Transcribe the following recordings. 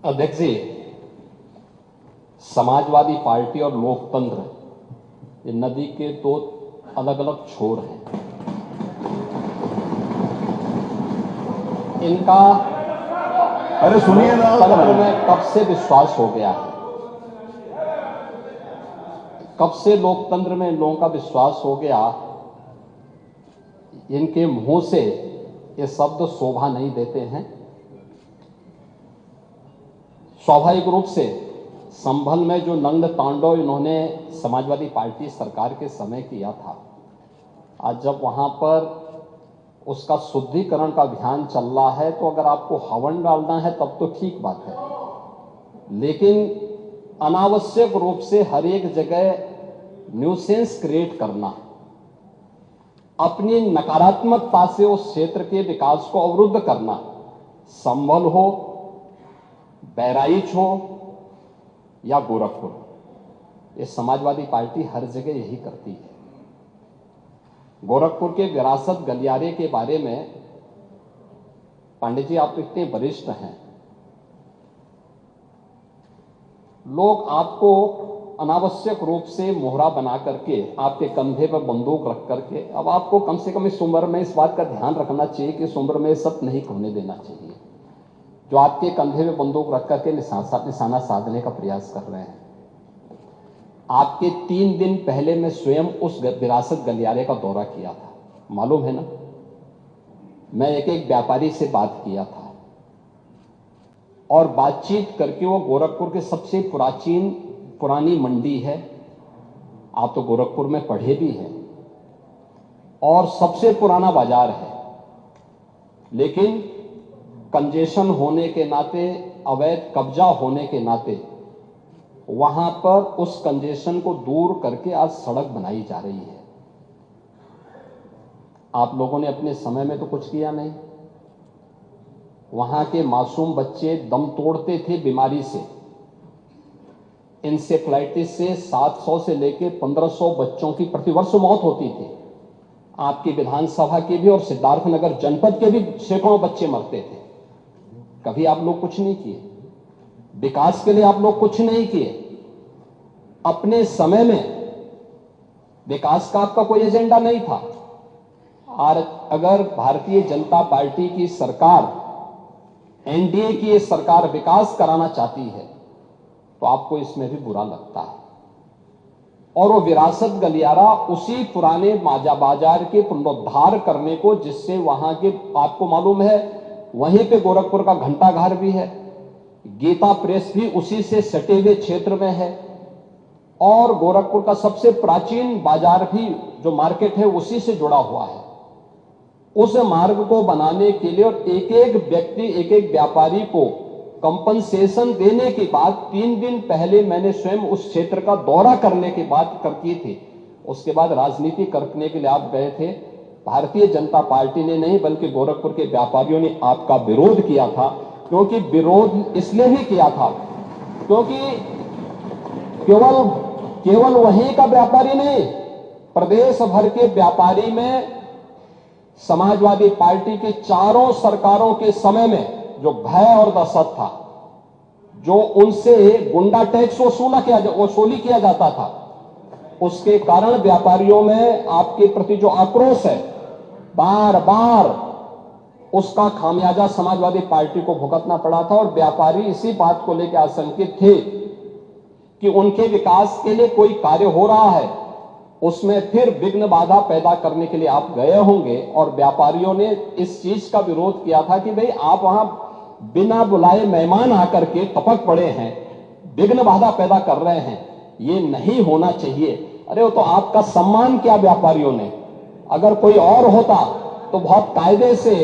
अध्यक्ष जी, समाजवादी पार्टी और लोकतंत्र ये नदी के दो अलग अलग छोर हैं। इनका अरे सुनिए ना, लोकतंत्र में कब से विश्वास हो गया है, कब से लोकतंत्र में इन लोगों का विश्वास हो गया, इनके मुंह से ये शब्द शोभा नहीं देते हैं। स्वाभाविक रूप से संभल में जो नंग तांडव इन्होंने समाजवादी पार्टी सरकार के समय किया था, आज जब वहां पर उसका शुद्धिकरण का अभियान चल रहा है, तो अगर आपको हवन डालना है तब तो ठीक बात है, लेकिन अनावश्यक रूप से हर एक जगह न्यूसेंस क्रिएट करना, अपनी नकारात्मकता से उस क्षेत्र के विकास को अवरुद्ध करना, संभल हो, बहराइच हो या गोरखपुर, ये समाजवादी पार्टी हर जगह यही करती है। गोरखपुर के विरासत गलियारे के बारे में पांडे जी आप इतने वरिष्ठ हैं, लोग आपको अनावश्यक रूप से मोहरा बना करके आपके कंधे पर बंदूक रख करके, अब आपको कम से कम इस उम्र में इस बात का ध्यान रखना चाहिए कि इस उम्र में सब नहीं होने देना चाहिए, जो आपके कंधे में बंदूक रख करके निशाना साधने का प्रयास कर रहे हैं। आपके 3 दिन पहले मैं स्वयं उस विरासत गलियारे का दौरा किया था, मालूम है ना। मैं एक व्यापारी से बात किया था और बातचीत करके, वो गोरखपुर के सबसे पुरानी मंडी है, आप तो गोरखपुर में पढ़े भी हैं, और सबसे पुराना बाजार है, लेकिन कंजेशन होने के नाते, अवैध कब्जा होने के नाते वहां पर उस कंजेशन को दूर करके आज सड़क बनाई जा रही है। आप लोगों ने अपने समय में तो कुछ किया नहीं। वहां के मासूम बच्चे दम तोड़ते थे बीमारी से, इंसेफ्लाइटिस से 700 से लेकर 1500 बच्चों की प्रतिवर्ष मौत होती थी। आपकी विधानसभा के भी और सिद्धार्थनगर जनपद के भी सैकड़ों बच्चे मरते थे। कभी आप लोग कुछ नहीं किए, विकास के लिए आप लोग कुछ नहीं किए। अपने समय में विकास का आपका कोई एजेंडा नहीं था। और अगर भारतीय जनता पार्टी की सरकार, एनडीए की ये सरकार विकास कराना चाहती है, तो आपको इसमें भी बुरा लगता है। और वो विरासत गलियारा उसी पुराने बाजार के पुनरुद्धार करने को, जिससे वहां के, आपको मालूम है, वहीं पे गोरखपुर का घंटाघर भी है, गीता प्रेस भी उसी से सटे हुए क्षेत्र में है, और गोरखपुर का सबसे प्राचीन बाजार भी जो मार्केट है उसी से जुड़ा हुआ है। उस मार्ग को बनाने के लिए और एक एक व्यक्ति, एक एक व्यापारी को कंपनसेशन देने के बाद 3 दिन पहले मैंने स्वयं उस क्षेत्र का दौरा करने की बात की थी। उसके बाद राजनीति करने के लिए आप गए थे। भारतीय जनता पार्टी ने नहीं, बल्कि गोरखपुर के व्यापारियों ने आपका विरोध किया था। क्योंकि विरोध इसलिए भी किया था क्योंकि केवल वहीं का व्यापारी नहीं, प्रदेश भर के व्यापारी में समाजवादी पार्टी की चारों सरकारों के समय में जो भय और दहशत था, जो उनसे गुंडा टैक्स वसूली किया जाता था, उसके कारण व्यापारियों में आपके प्रति जो आक्रोश है, बार बार उसका खामियाजा समाजवादी पार्टी को भुगतना पड़ा था। और व्यापारी इसी बात को लेकर आशंकित थे कि उनके विकास के लिए कोई कार्य हो रहा है, उसमें फिर विघ्न बाधा पैदा करने के लिए आप गए होंगे। और व्यापारियों ने इस चीज का विरोध किया था कि भाई आप वहां बिना बुलाए मेहमान आकर के टपक पड़े हैं, विघ्न बाधा पैदा कर रहे हैं, ये नहीं होना चाहिए। अरे वो तो आपका सम्मान किया व्यापारियों ने। अगर कोई और होता तो बहुत कायदे से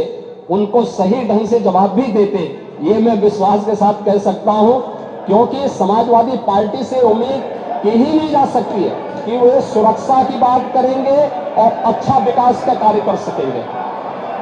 उनको सही ढंग से जवाब भी देते, ये मैं विश्वास के साथ कह सकता हूं, क्योंकि समाजवादी पार्टी से उम्मीद की ही नहीं जा सकती है कि वे सुरक्षा की बात करेंगे और अच्छा विकास का कार्य कर सकेंगे।